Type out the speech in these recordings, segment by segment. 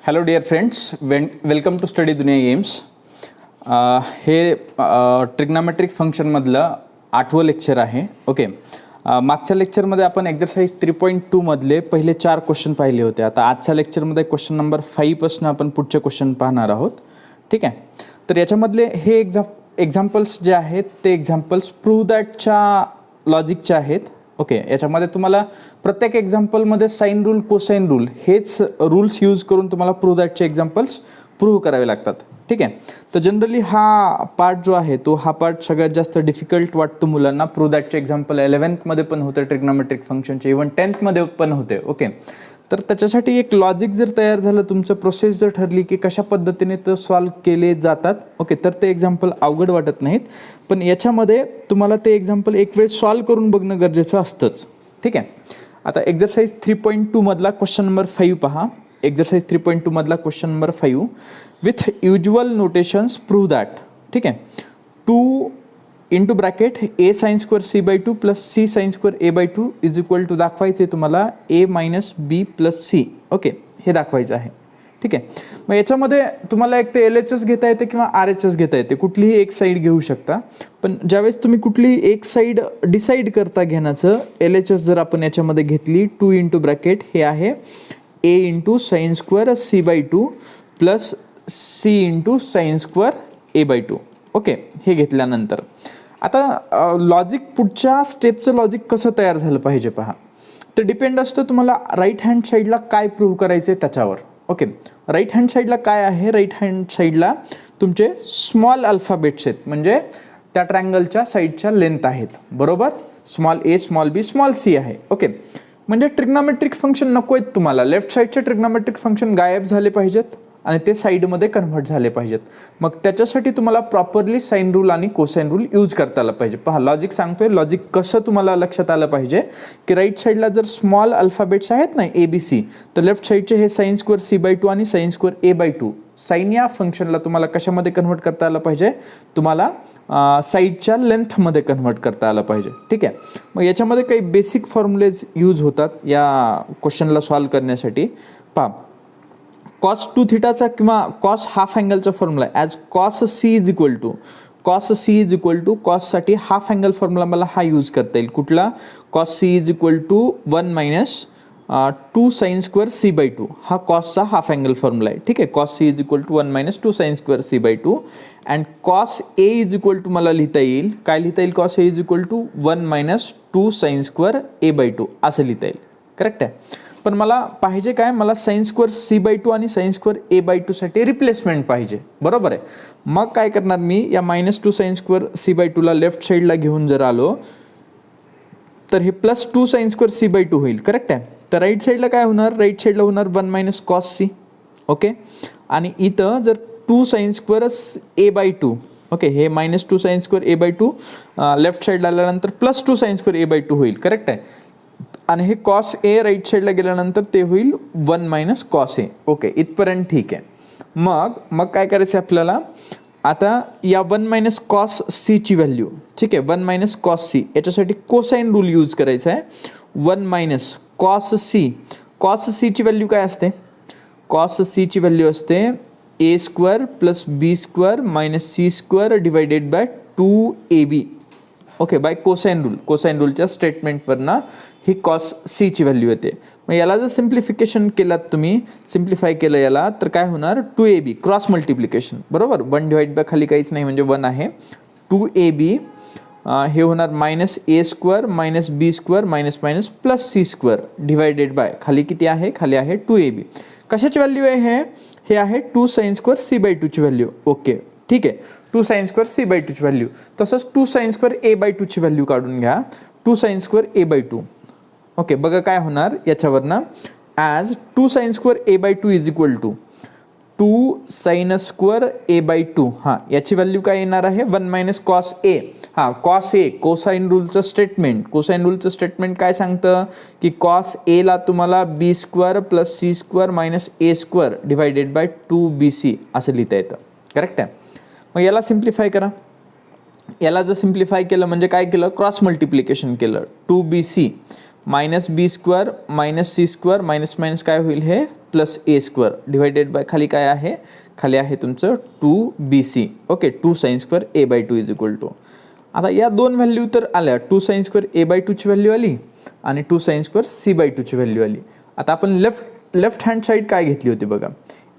Hello dear friends, welcome to study Duniya games. हे trigonometric फंक्शनमधलं 8वं लेक्चर आहे. ओके, मागच्या लेक्चरमध्ये आपण एक्झरसाइज 3.2मधले पहिले 4 क्वेश्चन पाहिले होते. आता आजच्या लेक्चरमध्ये क्वेश्चन नंबर 5 पासून आपण पुढचे क्वेश्चन पाहणार आहोत. ठीक आहे, तर याच्यामधले हे एक्झाम्पल्स जे आहेत ते एक्झाम्पल्स प्रूव्ह दॅटच्या लॉजिकचे आहेत. ओके, याच्यामध्ये तुम्हाला प्रत्येक एक्झाम्पलमध्ये साइन रूल, कोसाइन रूल हेच रूल्स यूज करून तुम्हाला प्रूव्ह दॅटचे एक्झाम्पल्स प्रूव्ह करावे लागतात. ठीक आहे, तर जनरली हा पार्ट जो आहे तो हा पार्ट सगळ्यात जास्त डिफिकल्ट वाटतो मुलांना. प्रूव्ह दॅटचे एक्झाम्पल 11th पण होते ट्रिग्नॉमेट्रिक फंक्शनचे, इव्हन 10th पण होते. ओके, तर त्याच्यासाठी एक लॉजिक जर तयार झालं, तुमचं प्रोसेस जर ठरली की कशा पद्धतीने ते सॉल्व केले जातात, ओके, तर ते एक्झाम्पल अवघड वाटत नाहीत. पण याच्यामध्ये तुम्हाला ते एक्झाम्पल एक वेळ सॉल्व करून बघणं गरजेचं असतंच. ठीक आहे, आता एक्झरसाइज 3.2 मधला क्वेश्चन नंबर 5 पहा. एक्झरसाइज 3.2 मधला question number 5 with usual notations prove that. ठीक आहे, 2 into bracket A sine square C by 2 plus C sine square A by 2 is equal to दाखवायचे तुम्हाला A minus B plus C. Okay, हे दाखवायचं आहे. ठीक आहे, मग याच्यामध्ये तुम्हाला एक ते एल एच एस घेता येते किंवा आर एच एस घेता येते, कुठलीही एक साईड घेऊ शकता. पण ज्यावेळेस तुम्ही कुठलीही एक साईड डिसाईड करता घेण्याचं, एल एच एस जर आपण याच्यामध्ये घेतली, 2 इंटू ब्रॅकेट हे आहे A into sine square C by 2 plus C into sine square A by 2. Okay, हे घेतल्यानंतर आता लॉजिक, पुढच्या स्टेपचं लॉजिक कसं तयार झालं पाहिजे पहा. तर डिपेंड असतं तुम्हाला राईट हँड साईडला काय प्रूव्ह करायचं आहे त्याच्यावर. ओके, राईट हँड साईडला काय आहे, राईट हँड साईडला तुमचे स्मॉल अल्फाबेट्स आहेत, म्हणजे त्या ट्रायंगलच्या साईडच्या लेंथ आहेत. बरोबर, स्मॉल ए, स्मॉल बी, स्मॉल सी आहे. ओके, म्हणजे ट्रिग्नॉमेट्रिक फंक्शन नको आहेत तुम्हाला. लेफ्ट साईडचे ट्रिग्नॉमेट्रिक फंक्शन गायब झाले पाहिजेत आणि ते साईडमध्ये कन्व्हर्ट झाले पाहिजेत. मग त्याच्यासाठी तुम्हाला प्रॉपरली साइन रूल आणि कोसाइन रूल यूज करता आला पाहिजे. पहा, लॉजिक सांगतोय. लॉजिक कसं तुम्हाला लक्षात आलं पाहिजे की राईट साईडला जर स्मॉल अल्फाबेट्स आहेत ना, ए बी सी, तर लेफ्ट साईडचे हे साइन स्क्वेअर सी बाय 2 आणि sign square A by 2, sign या फंक्शनला तुम्हाला कशामध्ये कन्व्हर्ट करता आलं पाहिजे, तुम्हाला साईडच्या लेंथमध्ये कन्व्हर्ट करता आलं पाहिजे. ठीक आहे, मग याच्यामध्ये काही बेसिक फॉर्म्युलेज यूज होतात या क्वेश्चनला सॉल्व करण्यासाठी. पहा, कॉस 2 थिटाचा किंवा कॉस हाफ अँगलचा formula as cos C is equal to, cos C is equal to कॉससाठी हाफ अँगल फॉर्म्युला मला हा यूज करता येईल. कुठला? Cos C is equal to 1 minus 2 sine square C by 2, हा कॉसचा हाफ अँगल फॉर्म्युला आहे. ठीक आहे, cos C is equal to 1 minus 2 sine square C by 2 and cos A is equal to मला लिहिता येईल, काय लिहिता येईल, cos A is equal to 1 minus 2 sine square A by 2 असं लिहिता येईल. करेक्ट आहे, पण मला पाहिजे काय, मला साइन स्क्वेअर सी बाय 2 आणि साइन स्क्वेअर ए बाय 2 साठी रिप्लेसमेंट पाहिजे. बरोबर आहे, मग काय करणार मी, या minus 2 sine square C by 2ला लेफ्ट साईडला घेऊन जर आलो तर हे plus 2 sine square C by 2 होईल. करेक्ट आहे, तर राईट साईडला काय होणार, राईट साईडला होणार 1 मायनस कॉस सी. ओके, आणि इथं जर 2 sine square A by 2, okay, हे minus 2 sine square A by 2 left साईडला आल्यानंतर plus 2 sine square A by 2 होईल. करेक्ट आहे, आणि हे कॉस ए राईट साईडला गेल्यानंतर ते होईल 1 मायनस कॉस ए. ओके, इथपर्यंत ठीक आहे. मग काय करायचं आहे आपल्याला, आता या 1 मायनस कॉस सीची व्हॅल्यू, ठीक आहे, 1 मायनस कॉस सी, याच्यासाठी कोसाइन रूल यूज करायचा आहे. 1 मायनस कॉस सी, कॉस सीची व्हॅल्यू काय असते, कॉस सीची व्हॅल्यू असते A square plus B square minus C square divided by 2ab. Okay, by cosine rule, cosine रूलच्या स्टेटमेंटवरनं ही कॉस सीची व्हॅल्यू येते. मग याला जर सिम्प्लिफिकेशन केलात तुम्ही, सिम्प्लिफाय केलं याला, तर काय होणार, 2ab क्रॉस मल्टिप्लिकेशन. बरोबर, 1 डिवाइड बाय खाली काहीच नाही म्हणजे 1 आहे, 2ab हे होणार minus A square minus B square minus minus plus C square divided by खाली किती आहे, खाली आहे 2ab. कशाची व्हॅल्यू आहे, हे आहे 2 साइन स्क्वेअर सी बाय 2ची व्हॅल्यू. ओके, ठीक आहे, 2 साइन स्क्वेअर सी बाय 2ची व्हॅल्यू. तसंच 2 साइन स्क्वेअर ए बाय 2ची व्हॅल्यू काढून घ्या, 2 sine square A by 2. Okay, बघा काय होणार याच्यावरनं, as 2 sine square A by 2 is equal to 2 sine square A by 2. हां, याची व्हॅल्यू काय येणार आहे, 1 मायनस कॉस ए. हां, कॉस ए, कोसाइन रूलचं स्टेटमेंट, कोसाइन रूलचं स्टेटमेंट काय सांगतं की कॉस एला तुम्हाला B square plus C square minus A square divided by 2bc असं लिहिता येतं. करेक्ट आहे, मग याला सिम्प्लिफाय करा. याला जर सिम्प्लिफाय केलं म्हणजे काय केलं, क्रॉस मल्टिप्लिकेशन केलं, 2bc minus B square minus C square minus minus काय होईल, हे plus A square divided by खाली काय आहे, खाली आहे तुमचं 2bc. Okay, 2 sine square A by 2 is equal to. आता या दोन व्हॅल्यू तर आल्या, 2 साइन स्क्वेअर ए बाय 2 ची व्हॅल्यू आली आणि 2 साइन स्क्वेअर सी बाय 2 ची व्हॅल्यू आली. आता आपण लेफ्ट हँड साईड काय घेतली होती बघा,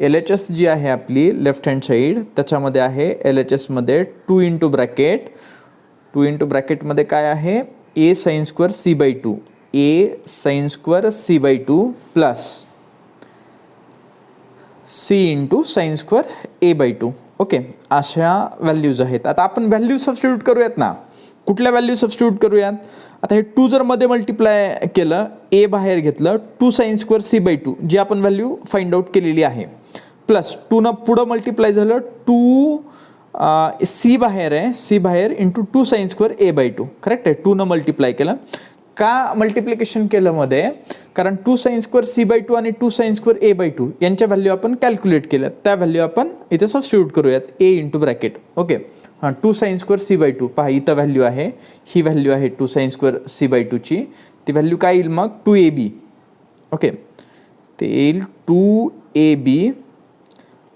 LHS जी आहे आपली लेफ्ट हँड साईड, त्याच्यामध्ये आहे LHS मध्ये 2 इंटू ब्रॅकेटमध्ये काय आहे, A sine square C by 2, A sine square C by 2 plus C into sine square A by 2. Okay, अशा व्हॅल्यूज आहेत. आता आपण व्हॅल्यू सबस्टिट्यूट करूयात ना, कुठल्या व्हॅल्यू सबस्टिट्यूट करूयात. आता हे 2 जर मध्ये मल्टिप्लाय केलं, ए बाहेर घेतलं, 2 साइन स्क्वेअर सी बाय 2 जी आपण व्हॅल्यू फाइंड आउट केलेली आहे, प्लस 2 न पुढं मल्टिप्लाय झालं, 2 सी बाहेर आहे, सी बाहेर into 2 sine square A by 2. Correct आहे, 2 न मल्टिप्लाय केलं. का मल्टिप्लिकेशन केलं मध्ये, कारण 2 साइन स्क्वेअर सी बाय 2 आणि 2 साइन स्क्वेअर ए बाय 2 यांच्या व्हॅल्यू आपण कॅल्क्युलेट केल्या, त्या व्हॅल्यू आपण इथे सबस्टिट्यूट करूयात, ए इंटू ब्रॅकेट. ओके, हां, 2 साइन स्क्वेअर सी बाय 2 पहा, इथं व्हॅल्यू आहे, ही व्हॅल्यू आहे 2 साइन स्क्वेअर सी बाय 2 ची, ती व्हॅल्यू काय येईल मग 2ab. ओके, ते येईल 2ab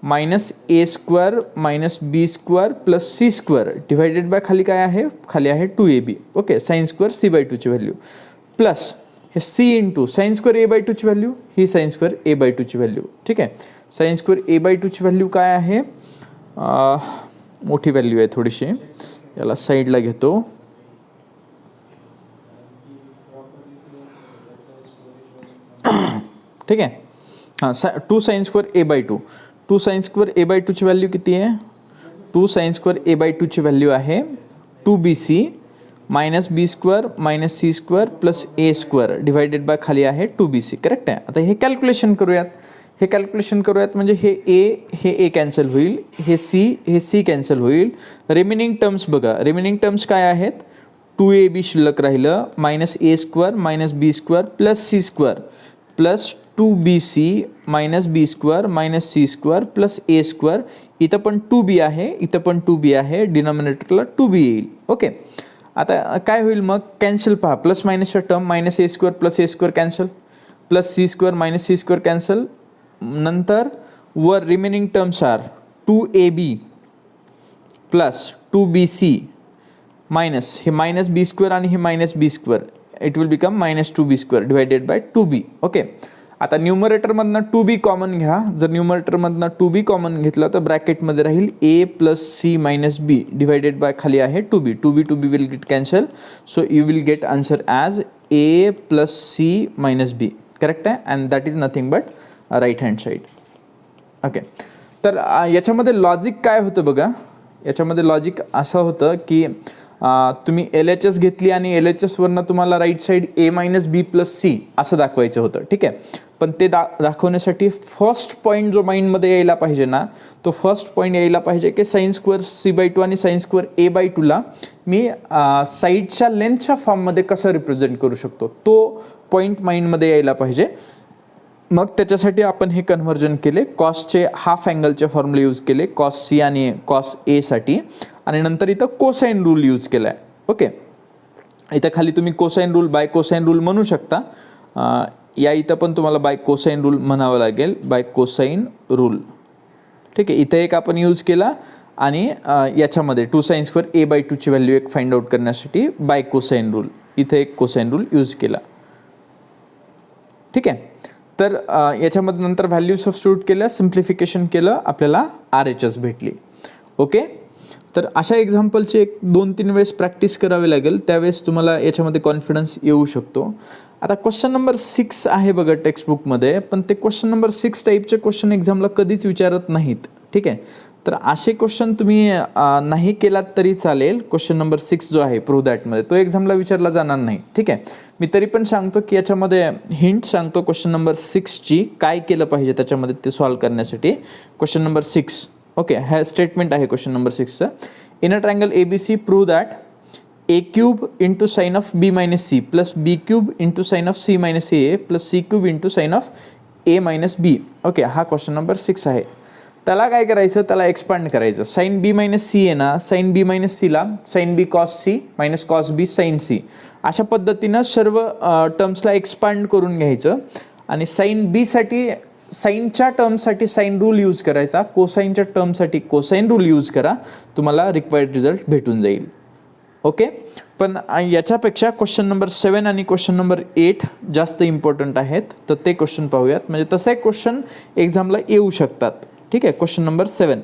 minus A square minus B square plus C square divided by खाली काय आहे, खाली आहे 2ab. Okay, sine square C by 2 ची व्हॅल्यू प्लस हे C into sine square A by 2 ची व्हॅल्यू, ही साइन स्क्वेअर ए बाय 2 ची व्हॅल्यू. ठीक आहे, साइन स्क्वेअर ए बाय 2 ची व्हॅल्यू काय आहे, मोठी व्हॅल्यू आहे थोडीशी, याला साईडला घेतो. ठीक आहे, हां, 2 sine square A by 2, 2 sine square A by 2 ची व्हॅल्यू किती आहे, 2 साइन स्क्वेअर ए बाय 2 ची व्हॅल्यू आहे 2bc minus B square minus C square plus A square divided by खाली आहे 2bc. करेक्ट आहे. आता हे कॅल्क्युलेशन करूयात, म्हणजे हे ए कॅन्सल होईल, हे सी कॅन्सल होईल. रिमेनिंग टर्म्स बघा, रिमेनिंग टर्म्स काय आहेत, 2ab शिल्लक राहिलं, minus A square minus B square plus C square plus 2bc minus B square minus C square plus A square. इथं पण 2b आहे, इथं पण 2b आहे, डिनॉमिनेटरला 2b येईल. ओके, आता काय होईल मग, कॅन्सल पहा, प्लस मायनसच्या term, minus A square plus A square cancel, plus C square minus C square cancel. नंतर वर remaining terms are 2ab plus 2bc minus हे मायनस बी स्क्वेअर आणि हे minus B square, it will become minus 2b square divided by 2b. Okay, आता न्यूमरेटरमधनं 2b common घ्या, जर न्यूमरेटरमधनं 2b common घेतलं तर ब्रॅकेटमध्ये राहील a plus C minus B divided by खाली आहे 2b. 2b will get cancel, so you will get answer as a plus C minus B. Correct आहे, and that is nothing but right hand side. Okay, तर याच्यामध्ये logic काय होतं बघा, याच्यामध्ये logic असं होतं की तुम्ही LHS घेतली आणि LHSवरनं तुम्हाला राईट साईड ए मायनस बी प्लस सी असं दाखवायचं होतं. ठीक आहे, पण ते दाखवण्यासाठी फर्स्ट पॉईंट जो माइंडमध्ये यायला पाहिजे ना, तो फर्स्ट पॉईंट यायला पाहिजे की साइन स्क्वेअर सी बाय 2 आणि साइन स्क्वेअर ए बाय 2ला मी साईडच्या लेंथच्या फॉर्ममध्ये कसं रिप्रेझेंट करू शकतो, तो पॉईंट माइंडमध्ये यायला पाहिजे. मग त्याच्यासाठी आपण हे कन्व्हर्जन केले, कॉसचे हाफ अँगलचे फॉर्म्युले यूज केले, कॉस सी आणि कॉस ए साठी, आणि नंतर इथं कोसाइन रूल यूज केला आहे. ओके, इथं खाली तुम्ही cosine rule by cosine rule म्हणू शकता, या इथं पण तुम्हाला बाय कोसाइन रूल म्हणावं लागेल, बाय कोसाइन रूल. ठीक आहे, इथं एक आपण यूज केला आणि याच्यामध्ये 2 साइन स्क्वेअर ए बाय 2 ची व्हॅल्यू एक फाइंड आउट करण्यासाठी बाय कोसाइन रूल, इथं एक कोसाइन रूल यूज केला. ठीक आहे, तर याच्यामध्ये नंतर व्हॅल्यू सबस्टिट्यूट केल्या, सिम्प्लिफिकेशन केलं, आपल्याला RHS भेटली. ओके, तर अशा एक्झाम्पलची एक 2-3 वेळेस प्रॅक्टिस करावी लागेल, त्यावेळेस तुम्हाला याच्यामध्ये कॉन्फिडन्स येऊ शकतो. आता क्वेश्चन नंबर 6 आहे बघा टेक्स्टबुकमध्ये, पण ते क्वेश्चन नंबर 6 टाईपचे क्वेश्चन एक्झामला कधीच विचारत नाहीत. ठीक आहे, तर असे क्वेश्चन तुम्ही नाही केलात तरी चालेल. क्वेश्चन नंबर 6 जो आहे प्रूव्ह दॅटमध्ये, तो एक्झामला विचारला जाणार नाही. ठीक आहे, मी तरी पण सांगतो की याच्यामध्ये हिंट सांगतो क्वेश्चन नंबर 6ची, काय केलं पाहिजे त्याच्यामध्ये ते सॉल्व्ह करण्यासाठी. क्वेश्चन नंबर 6, ओके, हे स्टेटमेंट आहे क्वेश्चन नंबर 6चं. In a triangle ABC prove that a cube into sine of b minus C plus b cube into sine of c minus A plus c cube into sine of a minus B. Okay, हा question number 6 आहे. त्याला काय करायचं, त्याला expand करायचं. Sine B minus C आहे ना, sine B minus सीला sine B cos C minus cos बी साइन सी, अशा पद्धतीनं सर्व टर्म्सला एक्सपांड करून घ्यायचं. आणि साइन बीसाठी साईनच्या टर्मसाठी साईन रूल यूज करायचा, कोसाईनच्या टर्मसाठी कोसाईन रूल यूज करा, तुम्हाला रिक्वायर्ड रिझल्ट भेटून जाईल. ओके. पण याच्यापेक्षा क्वेश्चन नंबर 7 आणि क्वेश्चन नंबर 8 जास्त इम्पॉर्टंट आहेत, तर ते क्वेश्चन पाहूयात. म्हणजे तसा एक क्वेश्चन एक्झामला येऊ शकतात. ठीक आहे. Question number 7.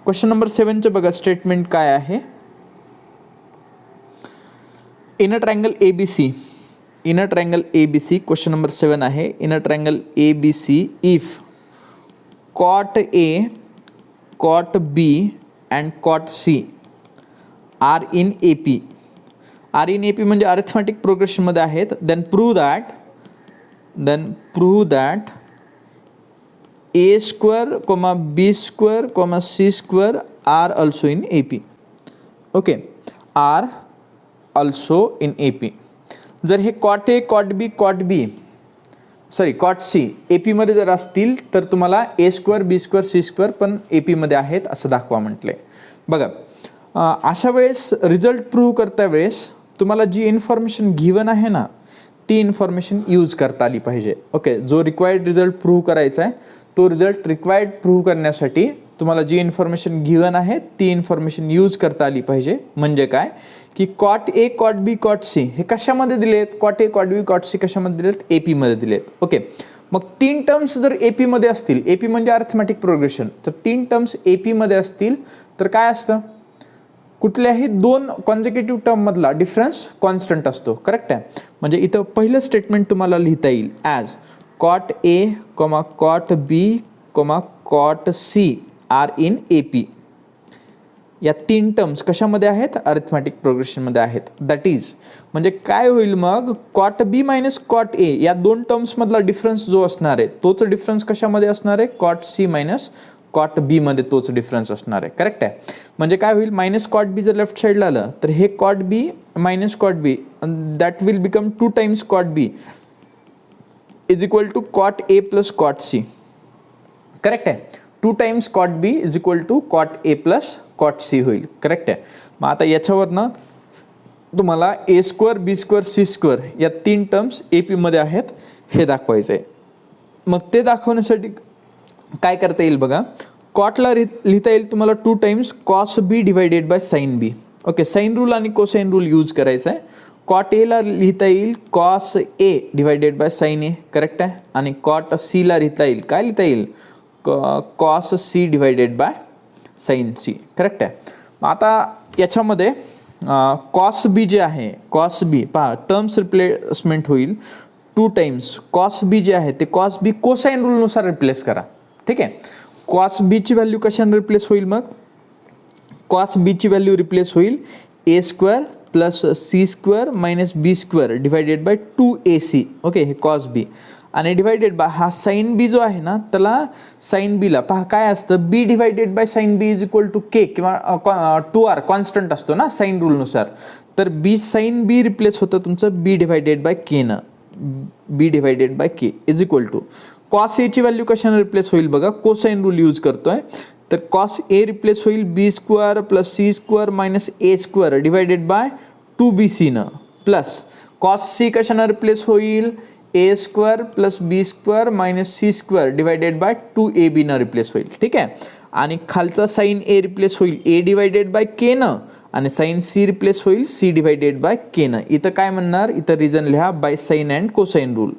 क्वेश्चन नंबर 7चे बघा स्टेटमेंट काय आहे. In a triangle ABC, in a triangle ABC, question number 7 आहे. In a triangle ABC if cot A, cot B and cot C are in AP. Are in AP म्हणजे arithmetic प्रोग्रेशनमध्ये आहेत. Then prove that A square comma B square comma C square are also in AP. Okay. Are also in AP. जर हे cot A, cot B, cot C AP मध्ये जर असतील तर तुम्हाला A square, B square, C square पण AP मध्ये आहेत असं दाखवा म्हटलंय. बघा, अशा वेळेस रिझल्ट प्रूव्ह करता वेळेस तुम्हाला जी इन्फॉर्मेशन गिवन आहे ना, ती इन्फॉर्मेशन यूज करता आली पाहिजे. ओके. जो रिक्वायर्ड रिझल्ट प्रूव्ह करायचा आहे, तो रिझल्ट रिक्वायर्ड प्रूव्ह करण्यासाठी तुम्हाला जी इन्फॉर्मेशन गिवन आहे ती इन्फॉर्मेशन यूज करता आली पाहिजे. म्हणजे काय की cot A, cot B, cot C हे कशामध्ये दिलेत, cot A, cot B, cot C कशामध्ये दिलेत, AP मध्ये दिलेत. ओके. मग 3 टर्म्स जर AP मध्ये असतील, AP म्हणजे अरिथमॅटिक प्रोग्रेशन, तर 3 टर्म्स AP मध्ये असतील तर काय असतं, कुठल्याही 2 कॉन्झिक्युटिव्ह टर्म मधला डिफरन्स कॉन्स्टंट असतो. करेक्ट आहे. म्हणजे इथं पहिलं स्टेटमेंट तुम्हाला लिहिता येईल as cot A, cot B, cot C are in AP. या 3 टर्म्स कशामध्ये आहेत, अरिथमॅटिक प्रोग्रेशनमध्ये आहेत. दॅट इज म्हणजे काय होईल मग, cot B minus cot A या 2 टर्म्समधला डिफरन्स जो असणार आहे तोच डिफरन्स कशामध्ये असणार आहे, cot C minus cot B मध्ये तोच डिफरन्स असणार आहे. करेक्ट आहे. म्हणजे काय होईल, मायनस कॉट B जर लेफ्ट साईडला आलं तर हे cot B minus cot B that will become 2 times cot B is equal to cot A plus cot C. Correct आहे. 2 times cot B is equal to cot A plus cot C होईल. Correct आहे. मग आता याच्यावरनं तुम्हाला A square, B square, C स्क्वेअर या 3 terms AP मध्ये आहेत हे दाखवायचं आहे. मग ते दाखवण्यासाठी काय करता येईल बघा, कॉटला लिहिता येईल तुम्हाला 2 times cos B divided by sine B. Okay. Sine rule आणि कोसाइन रूल यूज करायचा आहे. कॉट Aला लिहिता येईल cos A divided by sine A. Correct आहे. आणि कॉट Cला लिहिता येईल, काय लिहिता येईल, cos C divided by sine C. Correct आहे. आता याच्यामध्ये कॉस B जे आहे, कॉस B पहा टर्म्स रिप्लेसमेंट होईल 2 टाइम्स कॉस B जे आहे ते कॉस B कोसाइन रूलनुसार रिप्लेस करा. ठीक आहे. कॉस B ची व्हॅल्यू कशाने रिप्लेस होईल, मग कॉस B ची व्हॅल्यू रिप्लेस होईल A square plus C square minus B square divided bye 2AC. Okay. हे कॉस B आणि डिवायडेड बाय हा साइन B जो आहे ना त्याला साइन Bला पहा काय असतं, B divided by sine B is equal to K किंवा 2R कॉन्स्टंट असतो ना साइन रूलनुसार. तर B साइन B रिप्लेस होतं तुमचं B डिवायडेड बाय K न, B divided by K is equal to cos A ची व्हॅल्यू कशाने रिप्लेस होईल बघा, कोसाइन रूल यूज करतोय. तर कॉस A रिप्लेस होईल B square plus C square minus A square divided by 2BC न, plus cos C कशाने replace होईल, A square plus B square minus C square divided by 2AB न replace होईल. ठीक आहे. आणि खालचा साइन A रिप्लेस होईल A डिवायडेड बाय K न आणि साइन C रिप्लेस होईल C डिवायडेड बाय K न. इथं काय म्हणणार, इथं रिझन लिहा by sine and cosine rule,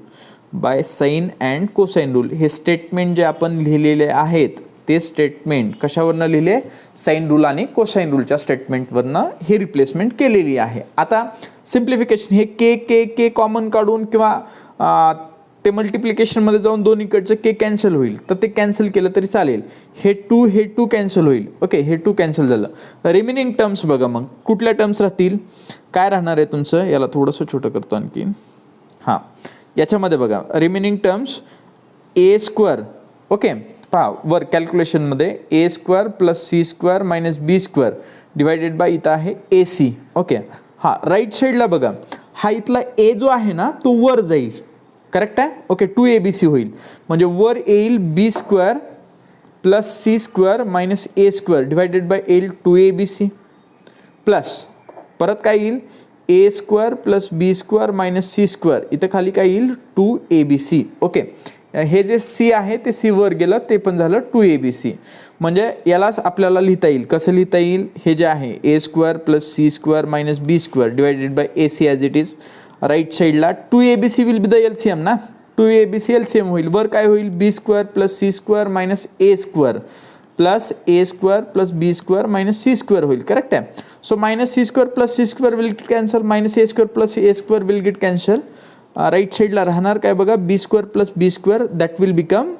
by sine and cosine rule. हे स्टेटमेंट जे आपण लिहिलेले आहेत ते स्टेटमेंट कशावरनं लिहिले, साइन रूल आणि कोसाइन रूलच्या स्टेटमेंटवरनं हे रिप्लेसमेंट केलेली आहे. आता सिम्प्लिफिकेशन हे के कॉमन काढून किंवा ते मल्टिप्लिकेशनमध्ये जाऊन दोन्हीकडचं के कॅन्सल होईल तर ते कॅन्सल केलं तरी चालेल. हे 2 कॅन्सल होईल. ओके. हे 2 कॅन्सल झालं. रिमेनिंग टर्म्स बघा मग कुठल्या टर्म्स राहतील, काय राहणार आहे तुमचं, याला थोडंसं छोटं करतो आणखी. हां, याच्यामध्ये बघा remaining terms A square. Okay. पहा वर कॅल्क्युलेशनमध्ये A square plus C square minus B square divided bye इथं आहे AC. ओके. हां, राईट साईडला बघा हा इथला A जो आहे ना तो वर जाईल. करेक्ट आहे. ओके. 2ABC होईल म्हणजे वर येईल B square plus C square minus A square divided bye येईल 2ABC प्लस परत काय येईल A square plus B square minus C square, इथं खाली काय येईल 2ABC. ओके. हे जे सी आहे ते सी वर गेलं ते पण झालं 2abc. म्हणजे यालाच आपल्याला लिहिता येईल. कसं लिहिता येईल? हे जे आहे A square plus C square minus B square divided by A C as it is. Right साईडला 2abc will be the LCM ना, 2abc एलसीएम होईल. वर काय होईल? B square plus C square minus A square plus A square plus B square minus C square होईल. Correct आहे. So minus C square plus C square will get cancel, minus A square plus A square will get cancel. Right साईडला राहणार काय बघा? B square plus B square that will become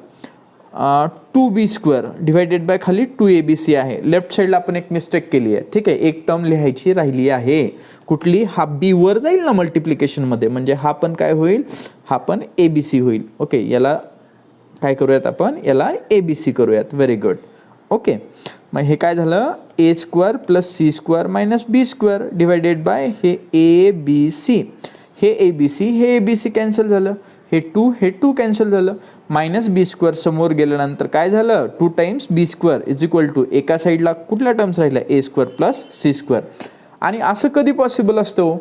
2b square divided by खाली 2abc आहे. Left साईडला आपण एक mistake केली आहे. ठीक आहे, एक टर्म लिहायची राहिली आहे. कुठली? हा बी वर जाईल ना मल्टिप्लिकेशनमध्ये, म्हणजे हा पण काय होईल? हा पण abc होईल. ओके, याला काय करूयात आपण? याला abc करूयात. Very good. ओके, मग हे काय झालं? A square plus C square minus B square divided by हे abc. हे abc हे abc कॅन्सल झालं, हे 2 कॅन्सल झालं. मायनस बी स्क्वेअर समोर गेल्यानंतर काय झालं? 2 times B square is equal to एका साईडला कुठल्या टर्म्स राहिल्या? A square plus C square. आणि असं कधी पॉसिबल असतं?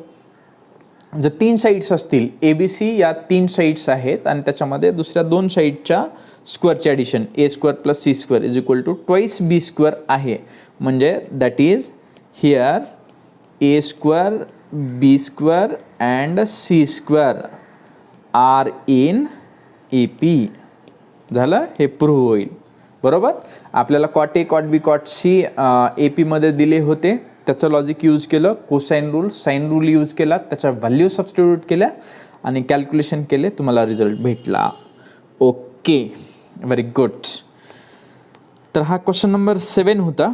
जर 3 साईड्स असतील, abc या 3 साईड्स आहेत आणि त्याच्यामध्ये दुसऱ्या 2 साईडच्या स्क्वेअरचे addition A square plus C square is equal to twice B square आहे. म्हणजे that is here A square B square and C square are in AP. झालं? हे प्रूव्ह होईल. बरोबर. आपल्याला cot A cot B cot C AP दिले होते, त्याचं लॉजिक यूज केलं. Cosine rule sine rule use केला, त्याच्या व्हॅल्यू सबस्टिट्यूट केल्या आणि कॅल्क्युलेशन केले, तुम्हाला रिझल्ट भेटला. Okay, very good. तर हा क्वेश्चन नंबर 7 होता.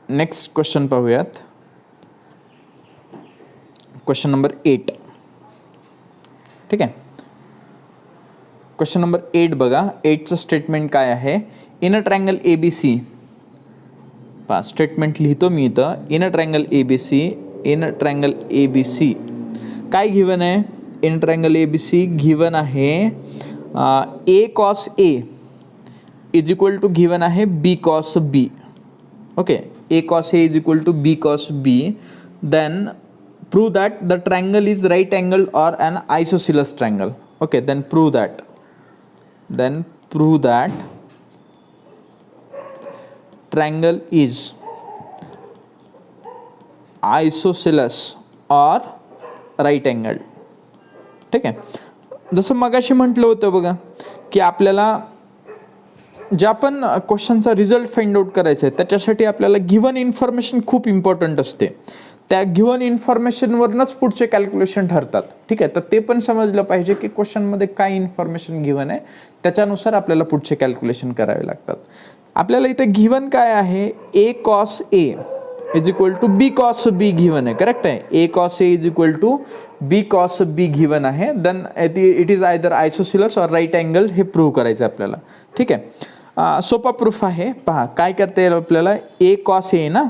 नेक्स्ट क्वेश्चन पाहूयात. Question number 8. ठीक आहे, क्वेश्चन नंबर 8 बघा. 8चं स्टेटमेंट काय आहे? In a triangle ABC. पहा स्टेटमेंट लिहितो मी इथं. इन अ ट्रायंगल ABC काय गिवन आहे? इन ट्रायंगल ABC गिवन आहे A cos A is equal to given आहे B cos B. Okay, A cos A is equal to B cos B. Then prove that the triangle is right angled or an isosceles triangle. Okay, then prove that triangle is isosceles or right angled. ठीक आहे. जसं मगाशी म्हटलं होतं बघा की आपल्याला ज्या पण क्वेश्चनचा रिझल्ट फाइंड आउट करायचा आहे त्याच्यासाठी आपल्याला गिव्हन इन्फॉर्मेशन खूप इम्पॉर्टंट असते. त्या गिव्हन इन्फॉर्मेशनवरनंच पुढचे कॅल्क्युलेशन ठरतात. ठीक आहे, तर ते पण समजलं पाहिजे की क्वेश्चनमध्ये काय इन्फॉर्मेशन गिव्हन आहे, त्याच्यानुसार आपल्याला पुढचे कॅल्क्युलेशन करावे लागतात. आपल्याला इथे गिव्हन काय आहे? A cos A is equal to B cos B given आहे. करेक्ट आहे. A cos A is equal to B cos B given आहे. Then it is either isosceles or right angle हे प्रूव्ह करायचं आपल्याला. ठीक आहे, सोपा प्रूफ आहे. पहा काय करता येईल आपल्याला. ए कॉस ए ना,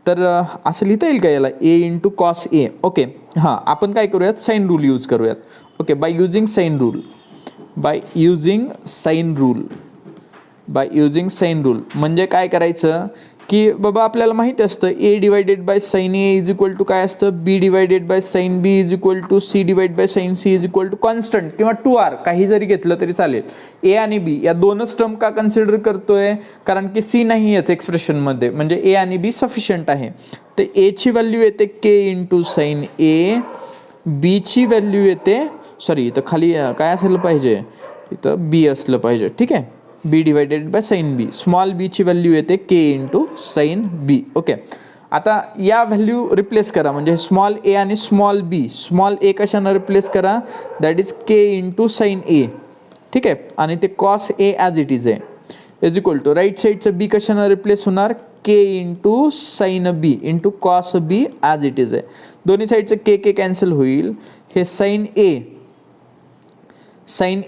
तर असं लिहिता येईल का याला? A into cos A. Okay, हां, आपण काय करूयात? साईन रूल यूज करूयात. Okay, by using sine rule म्हणजे काय करायचं की बाबा आपल्याला माहिती असतं A divided by sine A is equal to काय असतं? B divided by sine B is equal to C divide by sine C is equal to constant किंवा 2r काही जरी घेतलं तरी चालेल. ए आणि बी या दोनच टर्म का कन्सिडर करतोय? कारण की सी नाही याच एक्सप्रेशनमध्ये, म्हणजे ए आणि बी सफिशियंट आहे. तर एची व्हॅल्यू येते के इंटू साईन ए, बीची व्हॅल्यू येते, सॉरी इथं खाली काय असलं पाहिजे? इथं बी असलं पाहिजे. ठीक आहे, B divided by sine B. Small बीची व्हॅल्यू येते K into sine B. Okay, आता या व्हॅल्यू रिप्लेस करा, म्हणजे स्मॉल ए आणि स्मॉल बी. स्मॉल ए कशानं रिप्लेस करा? That is K into sine A. ठीक आहे, आणि ते cos A as it is आहे इज इक्वल टू राईट साईडचं बी कशानं रिप्लेस होणार? K into sine B into cos B as it is आहे. दोन्ही साईडचं के के कॅन्सल होईल. हे sine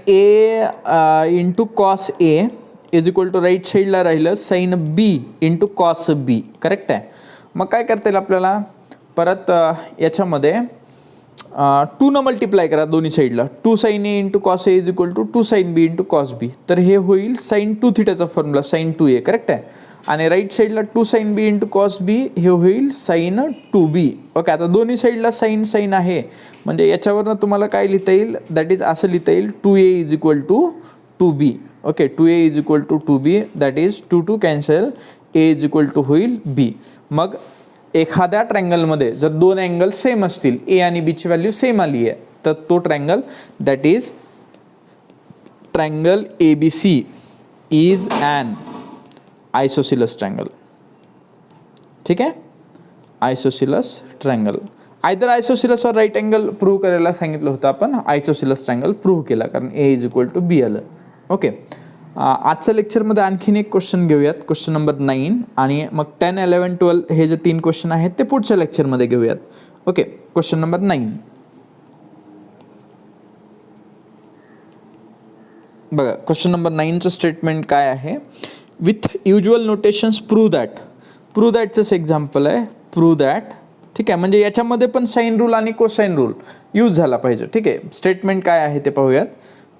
A into cos A is equal to right साईडला राहिलं sine B into cos B. Correct आहे. मग काय करता येईल आपल्याला? परत याच्यामध्ये टू न मल्टिप्लाय करा दोन्ही साईडला, 2 sin A into cos A is equal to 2 sin B into cos B, तर हे होईल sin 2 थिटाचा फॉर्म्युला sin 2A, करेक्ट आहे. आणि राईट साईडला 2 sin B into cos B हे होईल sin 2B. ओके, आता दोन्ही साईडला साईन आहे, म्हणजे याच्यावरनं तुम्हाला काय लिहिता येईल, दॅट इज असं लिहिता येईल 2A is equal to 2B. Okay, 2A is equal to 2B, that is 2 cancel, A is equal to होईल B. मग एखाद्या ट्रँगलमध्ये जर दोन अँगल सेम असतील, ए आणि बीची व्हॅल्यू सेम आली आहे, तर तो triangle that is triangle ABC is an isosceles triangle. ठीक आहे, आयसोसिलस triangle. Either isosceles or right angle prove करायला सांगितलं होतं, आपण आयसोसिलस ट्रँगल प्रूव्ह केला कारण ए इज इक्वल टू बी आलं. ओके, आजच्या लेक्चरमध्ये आणखीन एक क्वेश्चन घेऊयात, क्वेश्चन नंबर 9, आणि मग 10, 11, 12 हे जे 3 क्वेश्चन आहेत ते पुढच्या लेक्चरमध्ये घेऊयात. ओके, क्वेश्चन नंबर 9 बघा. क्वेश्चन नंबर 9चं स्टेटमेंट काय आहे, विथ युज्युअल नोटेशन्स प्रूव्ह दॅटचं एक्झाम्पल आहे, प्रूव्ह दॅट. ठीक आहे, म्हणजे याच्यामध्ये पण साईन रूल आणि कोसाईन रूल यूज झाला पाहिजे. ठीक आहे, स्टेटमेंट काय आहे ते पाहूयात.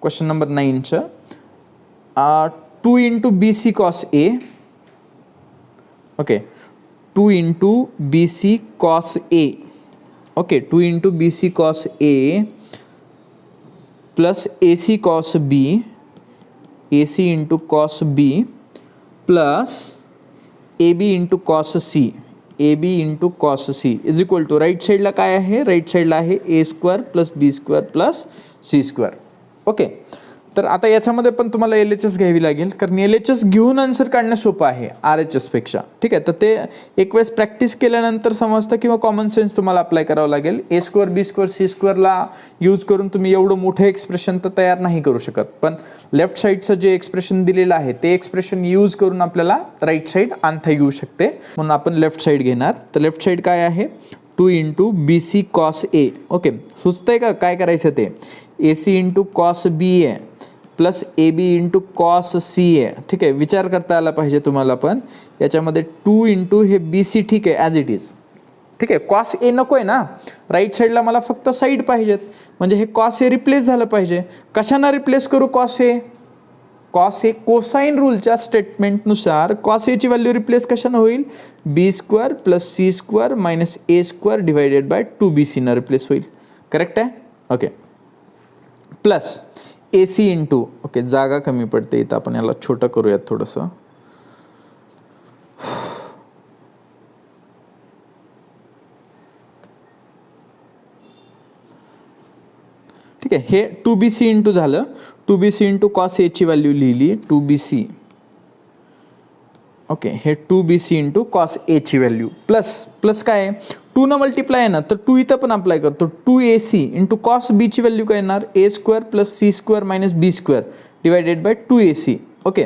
क्वेश्चन नंबर 9चं 2 इंटू BC cos A. ओके, 2 इंटू BC cos A. ओके, 2 into BC cos A plus AC cos B, AC into cos B plus AB into cos C, AB into cos C is equal to, right साईडला काय आहे, right साईडला आहे A² plus B² plus C². Okay, तर आता याच्यामध्ये पण तुम्हाला LHS घ्यावी लागेल, कारण LHS घेऊन आन्सर काढणं सोपं आहे RHS पेक्षा. ठीक आहे, तर ते एक वेळेस प्रॅक्टिस केल्यानंतर समजतं, किंवा कॉमन सेन्स तुम्हाला अप्लाय करावं लागेल. A² B² C² यूज करून तुम्ही एवढं मोठं एक्सप्रेशन तर तयार नाही करू शकत, पण लेफ्ट साईडचं जे एक्सप्रेशन दिलेलं आहे ते एक्सप्रेशन यूज करून आपल्याला राईट साईड आणता येऊ शकते, म्हणून आपण लेफ्ट साईड घेणार. तर लेफ्ट साईड काय आहे, 2 into BC cos A. Okay, सुचतंय का काय करायचं ते, AC इंटू cos B आहे plus AB into cos C आहे. ठीक आहे, विचार करता आला पाहिजे तुम्हाला, पण याच्यामध्ये 2 इंटू हे BC ठीक आहे ॲज इट इज. ठीक आहे, कॉस A नको आहे ना, राईट साईडला मला फक्त साईड पाहिजेत, म्हणजे हे कॉस A रिप्लेस झालं पाहिजे. कशानं रिप्लेस करू cos A? Cos A cosine रूलच्या स्टेटमेंटनुसार कॉस A ची व्हॅल्यू रिप्लेस कशानं होईल, B² plus C² minus A² divided by 2BC न रिप्लेस होईल. करेक्ट आहे. Okay, plus AC into, okay जागा कमी पडते इथं, आपण याला छोटं करूयात थोडंसं. ठीक आहे, हे 2BC इंटू झालं, 2BC इंटू कॉस A ची व्हॅल्यू लिहिली 2BC. ओके, हे 2BC इंटू कॉस A ची व्हॅल्यू प्लस काय आहे, 2 न मल्टिप्लाय आहे ना, तर 2 इथं पण अप्लाय करतो, 2AC इंटू कॉस B ची व्हॅल्यू काय येणार, A² plus C² minus B² divided by 2AC. Okay,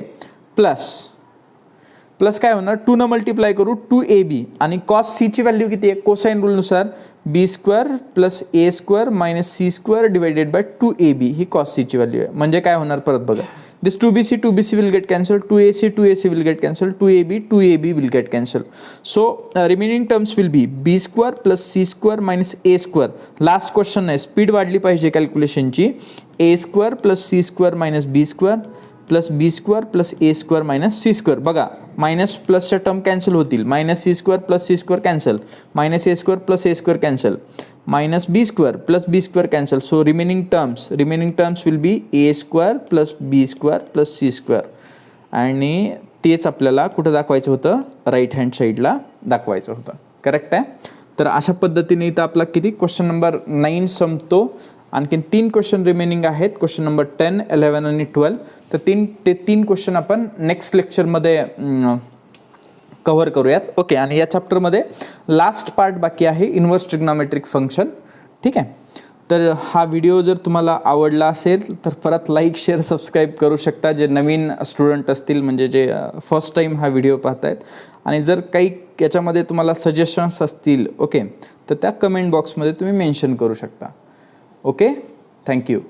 plus काय होणार, 2 न मल्टिप्लाय करू 2AB, आणि कॉस C ची व्हॅल्यू किती आहे, कोसाईन रूलनुसार B² plus A² minus C² divided by 2AB ही कॉस C ची व्हॅल्यू आहे. म्हणजे काय होणार, परत बघा, this 2BC will get cancelled, 2AC will get cancelled, 2AB will get cancelled. So remaining terms will be B² plus C² minus A². Last question आहे, speed वाढली पाहिजे कॅल्क्युलेशनची. A² plus C² minus B² plus B² plus A² minus C². बघा, minus प्लसच्या term cancel होतील, minus C² plus C² cancel, minus A² plus A² cancel, minus B² plus B² cancel. So remaining terms will be A² plus B² plus C². आणि तेच आपल्याला कुठं दाखवायचं होतं, right hand साईडला दाखवायचं होतं. करेक्ट आहे. तर अशा पद्धतीने इथं आपला किती क्वेश्चन नंबर 9 संपतो. आणखीन 3 क्वेश्चन रिमेनिंग आहेत, क्वेश्चन नंबर 10, 11 आणि 12. तर ते तीन क्वेश्चन आपण नेक्स्ट लेक्चरमध्ये कव्हर करूयात. ओके, आणि या चॅप्टरमध्ये लास्ट पार्ट बाकी आहे, इन्व्हर्स ट्रिग्नॉमेट्रिक फंक्शन. ठीक आहे, तर हा व्हिडिओ जर तुम्हाला आवडला असेल तर परत लाईक, शेअर, सबस्क्राईब करू शकता, जे नवीन स्टुडंट असतील, म्हणजे जे फर्स्ट टाईम हा व्हिडिओ पाहत आहेत. आणि जर काही याच्यामध्ये तुम्हाला सजेशन्स असतील, ओके, तर त्या कमेंट बॉक्समध्ये तुम्ही मेन्शन करू शकता. Okay, thank you.